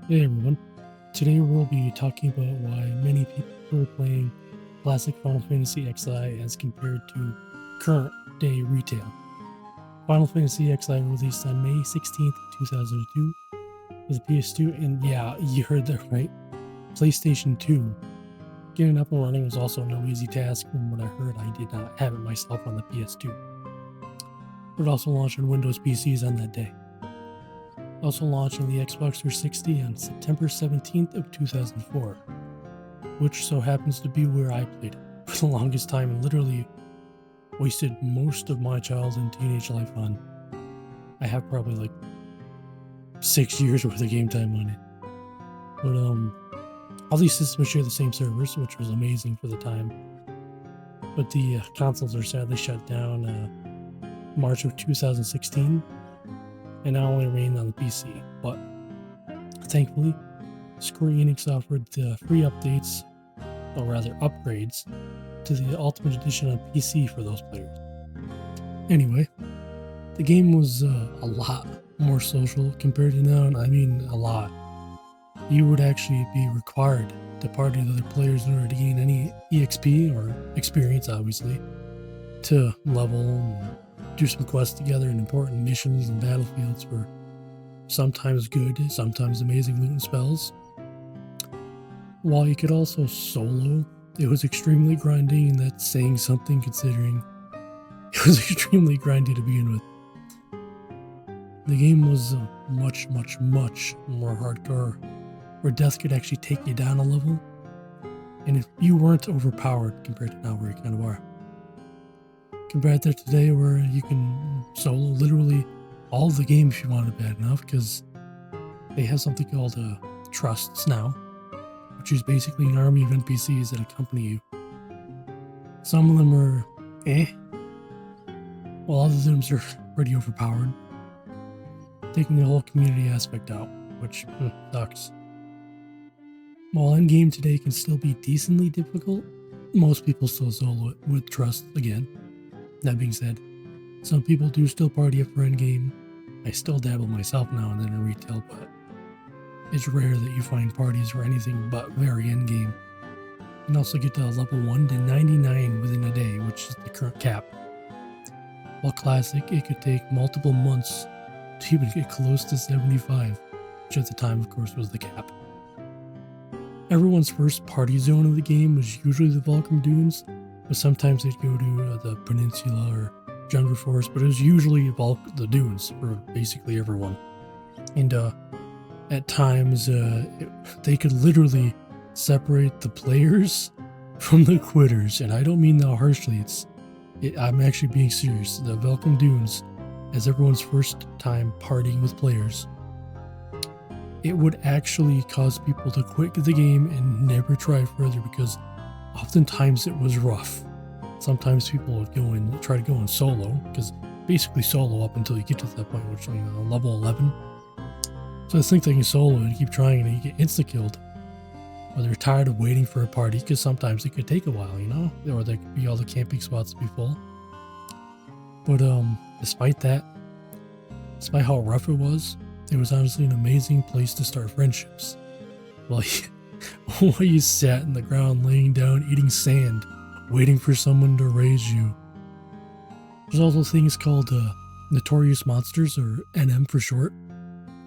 Hey everyone, today we'll be talking about why many people are playing classic Final Fantasy XI as compared to current day retail. Final Fantasy XI released on May 16th, 2002 for the PS2, and yeah, you heard that right, PlayStation 2. Getting up and running was also no easy task. From what I heard, I did not have it myself on the PS2. It also launched on Windows PCs on that day. Also launched on the Xbox 360 on September 17th of 2004, which so happens to be where I played it for the longest time and literally wasted most of my childhood and teenage life on. I have probably like 6 years worth of game time on it. But all these systems share the same servers, which was amazing for the time. But the consoles are sadly shut down March of 2016 and now only remain on the PC. But thankfully, Square Enix offered the free updates, or rather upgrades, to the Ultimate Edition on PC for those players. Anyway, the game was a lot more social compared to now, and I mean a lot. You would actually be required to party with other players in order to gain any EXP, or experience obviously, to level and do some quests together in important missions and battlefields for sometimes good, sometimes amazing loot and spells. While you could also solo, it was extremely grinding, and that's saying something considering it was extremely grindy to begin with. The game was much more hardcore, where death could actually take you down a level, and if you weren't overpowered compared to now where you kind of are. Compared to today where you can solo literally all the games if you want it bad enough, because they have something called trusts now, which is basically an army of NPCs that accompany you. Some of them are while other of them are pretty overpowered, taking the whole community aspect out, which sucks. While endgame today can still be decently difficult, most people still solo it with trust again. That being said, some people do still party up for endgame. I still dabble myself now and then in retail, but it's rare that you find parties for anything but very endgame. You can also get to level 1 to 99 within a day, which is the current cap. While classic, it could take multiple months to even get close to 75, which at the time, of course, was the cap. Everyone's first party zone of the game was usually the Vulcan Dunes, but sometimes they'd go to the Peninsula or Jungle Forest, but it was usually the Dunes for basically everyone. And at times, they could literally separate the players from the quitters, and I don't mean that harshly. I'm actually being serious. The Vulcan Dunes, as everyone's first time partying with players, it would actually cause people to quit the game and never try further, because oftentimes it was rough. Sometimes people would try to go in solo, because basically solo up until you get to that point, which is level 11. So I think they can solo and keep trying, and you get insta-killed. Or they're tired of waiting for a party, because sometimes it could take a while, or there could be all the camping spots to be full. But despite that, despite how rough it was honestly an amazing place to start friendships. While you sat in the ground laying down eating sand, waiting for someone to raise you. There's also things called notorious monsters, or NM for short.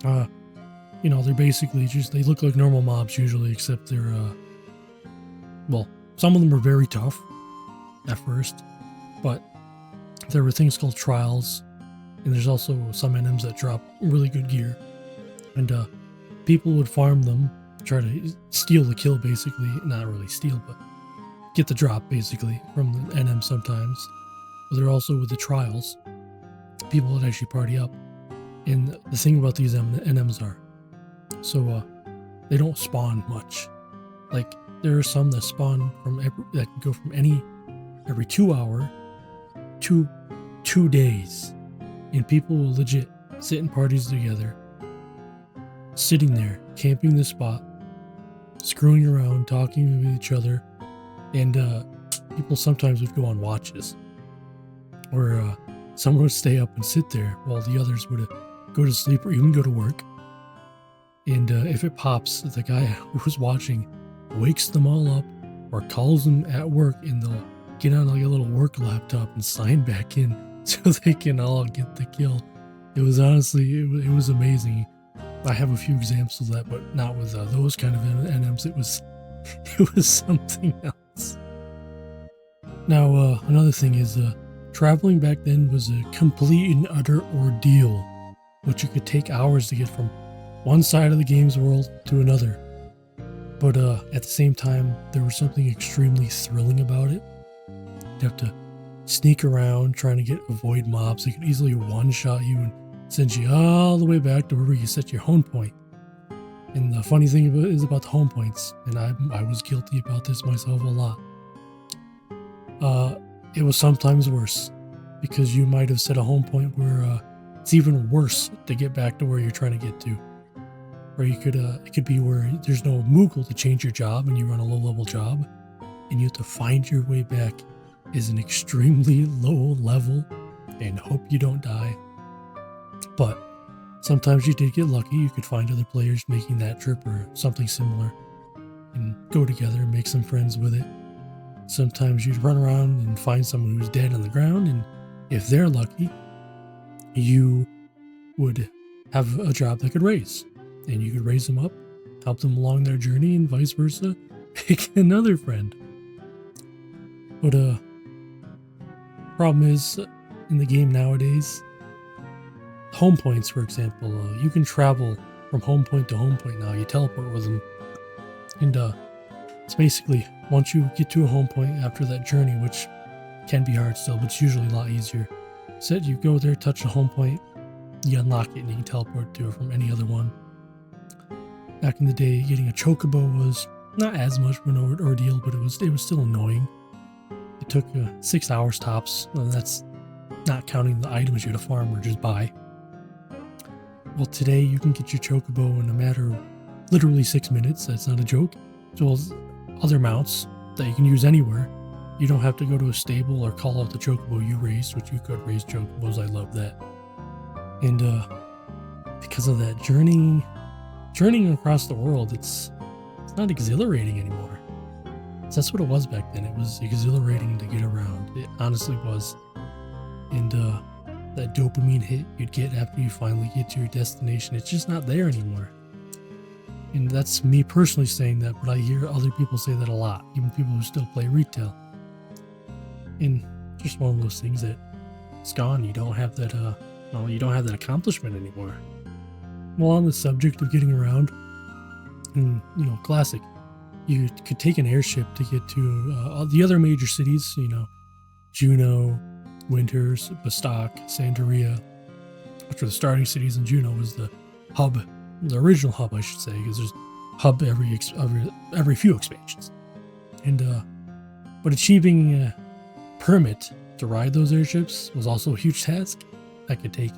They're basically they look like normal mobs usually, except they're some of them are very tough at first, but there were things called trials, and there's also some NMs that drop really good gear, and people would farm them, try to steal the kill, basically. Not really steal, but get the drop basically from the NM sometimes. But they're also with the trials, people would actually party up. And the thing about these NMs are, so they don't spawn much. Like, there are some that spawn that can go from every 2 hour to 2 days, and people will legit sit in parties together, sitting there, camping the spot, screwing around, talking with each other, and people sometimes would go on watches, or someone would stay up and sit there while the others would go to sleep or even go to work. And if it pops, the guy who was watching wakes them all up or calls them at work, and they'll get on like a little work laptop and sign back in so they can all get the kill. It was honestly, it was amazing. I have a few examples of that, but not with those kind of NMs. It was something else. Now, another thing is traveling back then was a complete and utter ordeal, which it could take hours to get from one side of the game's world to another. But at the same time, there was something extremely thrilling about it. You'd have to sneak around trying to avoid mobs. They could easily one-shot you and send you all the way back to where you set your home point. And the funny thing is about the home points, and I was guilty about this myself a lot. It was sometimes worse, because you might have set a home point where it's even worse to get back to where you're trying to get to. Or you could, it could be where there's no Moogle to change your job and you run a low-level job, and you have to find your way back as an extremely low level and hope you don't die. But sometimes you did get lucky. You could find other players making that trip or something similar and go together and make some friends with it. Sometimes you'd run around and find someone who's dead on the ground, and if they're lucky, you would have a job that could raise, and you could raise them up, help them along their journey, and vice versa, make another friend. But problem is, in the game nowadays, home points, for example, you can travel from home point to home point now. You teleport with them, and it's basically once you get to a home point after that journey, which can be hard still, but it's usually a lot easier. So you go there, touch the home point, you unlock it, and you can teleport to it from any other one. Back in the day, getting a chocobo was not as much of an ordeal, but it was still annoying. It took 6 hours tops, and that's not counting the items you had to farm or just buy. Well, today you can get your chocobo in a matter of literally 6 minutes. That's not a joke. As well as other mounts that you can use anywhere. You don't have to go to a stable or call out the chocobo you raised, which you could raise chocobos. I love that. And because of that, journeying across the world, it's not exhilarating anymore. So that's what it was back then. It was exhilarating to get around. It honestly was. And that dopamine hit you'd get after you finally get to your destination, it's just not there anymore. And that's me personally saying that, but I hear other people say that a lot, even people who still play retail. And just one of those things that it's gone. You don't have that you don't have that accomplishment anymore. Well, on the subject of getting around, and classic, you could take an airship to get to the other major cities, Juneau, Winters, Bastok, Santeria, which are the starting cities, and Juneau was the hub, the original hub, I should say, because there's hub every few expansions. And but achieving a permit to ride those airships was also a huge task. That could take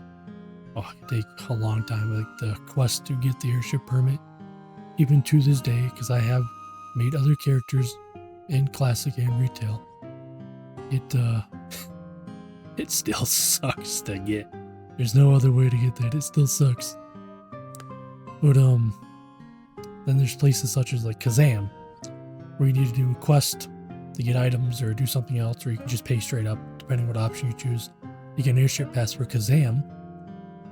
a long time. Like the quest to get the airship permit, even to this day, because I have made other characters in classic and retail. It still sucks to get. There's no other way to get that. It still sucks. But then there's places such as like Kazam, where you need to do a quest to get items or do something else, or you can just pay straight up, depending what option you choose. You get an airship pass for Kazam,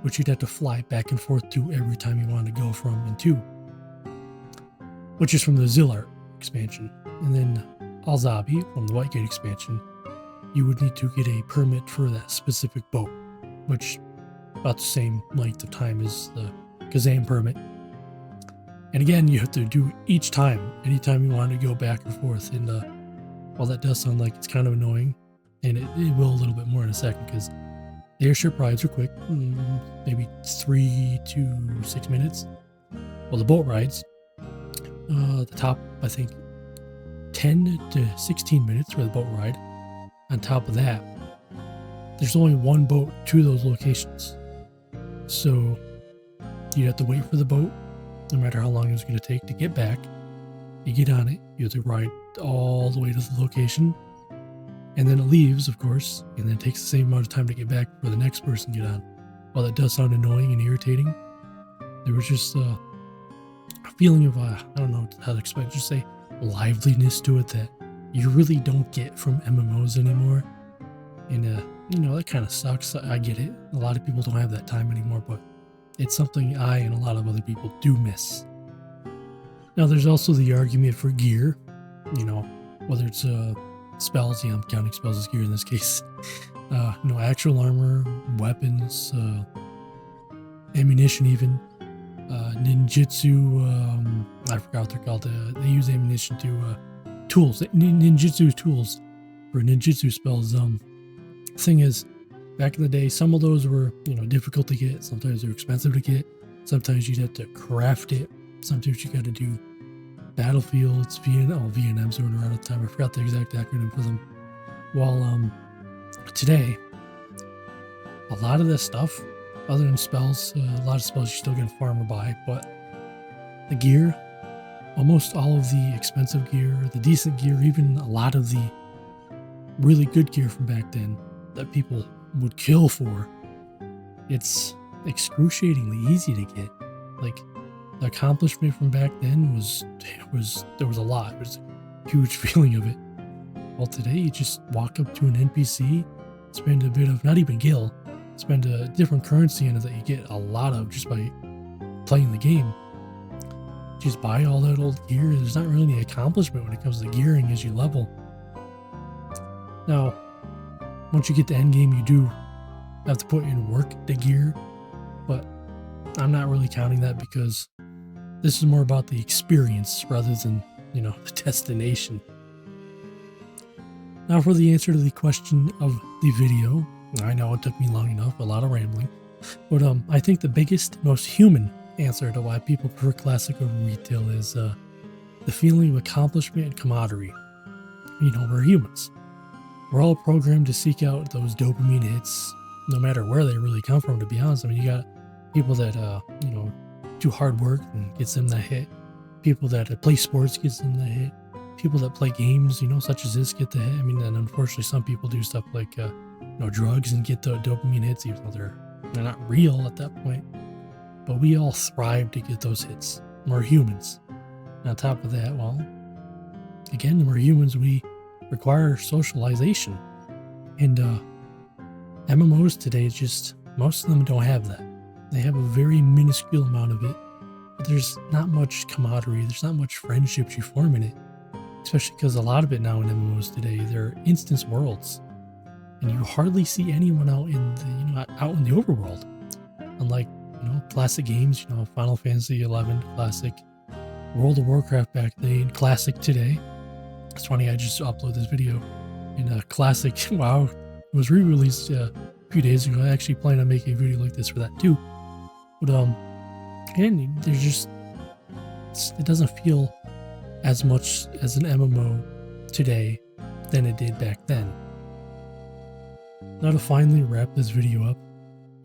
which you'd have to fly back and forth to every time you wanted to go from and to, which is from the Zillart expansion. And then Alzabi from the Whitegate expansion, you would need to get a permit for that specific boat, which about the same length of time as the Kazam permit. And again, you have to do each time, anytime you want to go back and forth. And while that does sound like it's kind of annoying, and it will a little bit more in a second, because the airship rides are quick, maybe 3 to 6 minutes. Well, the boat rides, the top, I think, 10 to 16 minutes for the boat ride. On top of that, there's only one boat to those locations. So you have to wait for the boat, no matter how long it was going to take to get back. You get on it, you have to ride all the way to the location, and then it leaves, of course, and then it takes the same amount of time to get back for the next person to get on. While that does sound annoying and irritating, there was just feeling of I don't know how to explain, just say liveliness to it that you really don't get from MMOs anymore. And that kind of sucks. I get it. A lot of people don't have that time anymore, but it's something I and a lot of other people do miss. Now, there's also the argument for gear, whether it's spells. Yeah, I'm counting spells as gear in this case. Actual armor, weapons, ammunition, even ninjutsu. I forgot what they're called. They use ammunition to tools. Ninjutsu tools for ninjutsu spells. Thing is, back in the day, some of those were difficult to get. Sometimes they're expensive to get. Sometimes you'd have to craft it. Sometimes you got to do battlefields, VNMs were around at the time. I forgot the exact acronym for them. While today, a lot of this stuff, other than spells, a lot of spells you still get farm or buy, but the gear, almost all of the expensive gear, the decent gear, even a lot of the really good gear from back then that people would kill for, it's excruciatingly easy to get. Like, the accomplishment from back then there was a lot. It was a huge feeling of it. Well, today you just walk up to an NPC, spend a bit of, not even gil, spend a different currency in it that you get a lot of just by playing the game. Just buy all that old gear. There's not really any accomplishment when it comes to gearing as you level. Now, once you get to end game, you do have to put in work to gear, but I'm not really counting that because this is more about the experience rather than, the destination. Now for the answer to the question of the video. I know it took me long enough, a lot of rambling, but I think the biggest, most human answer to why people prefer classic over retail is the feeling of accomplishment and camaraderie. We're humans. We're all programmed to seek out those dopamine hits, no matter where they really come from, to be honest. I mean, you got people that, do hard work and gets them that hit. People that play sports gets them that hit. People that play games, such as this, get the hit. I mean, and unfortunately, some people do stuff like, drugs and get the dopamine hits, even though they're not real at that point. But we all thrive to get those hits. We're humans. And on top of that, well, again, we're humans. We require socialization. And MMOs today, most of them don't have that. They have a very minuscule amount of it, but there's not much camaraderie. There's not much friendships you form in it, especially because a lot of it now in MMOs today, they're instance worlds, and you hardly see anyone out in the overworld. Unlike classic games, Final Fantasy 11 classic, World of Warcraft back then, classic today. It's funny, I just uploaded this video in a classic. WoW was re-released a few days ago. I actually plan on making a video like this for that too. But and there's it doesn't feel as much as an MMO today than it did back then. Now to finally wrap this video up,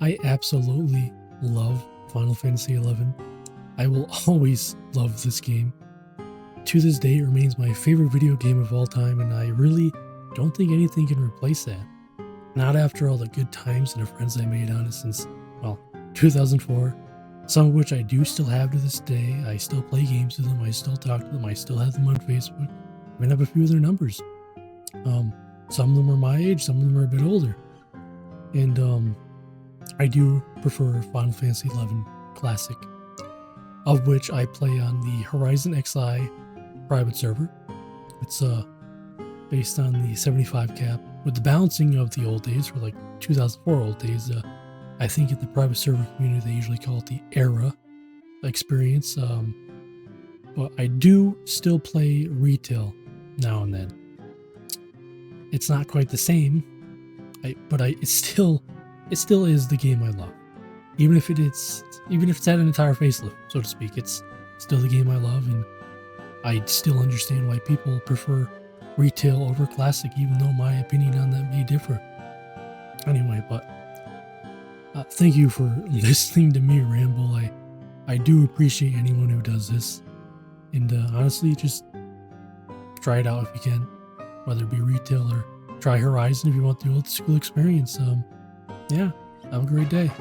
I absolutely love Final Fantasy 11. I will always love this game. To this day, it remains my favorite video game of all time, and I really don't think anything can replace that. Not after all the good times and the friends I made on it since, 2004, some of which I do still have to this day. I still play games with them, I still talk to them, I still have them on Facebook. I even have a few of their numbers. Some of them are my age, some of them are a bit older. And I do prefer Final Fantasy 11 Classic, of which I play on the Horizon XI private server. It's based on the 75 cap, with the balancing of the old days, for like 2004 old days. I think in the private server community they usually call it the era experience. But I do still play retail now and then. It's not quite the same, but it still is the game I love. Even if it's had an entire facelift, so to speak, it's still the game I love, and I still understand why people prefer retail over classic, even though my opinion on that may differ. Anyway, but thank you for listening to me ramble. I do appreciate anyone who does this, and honestly, just try it out if you can, whether it be retail or try Horizon if you want the old school experience. Yeah, have a great day.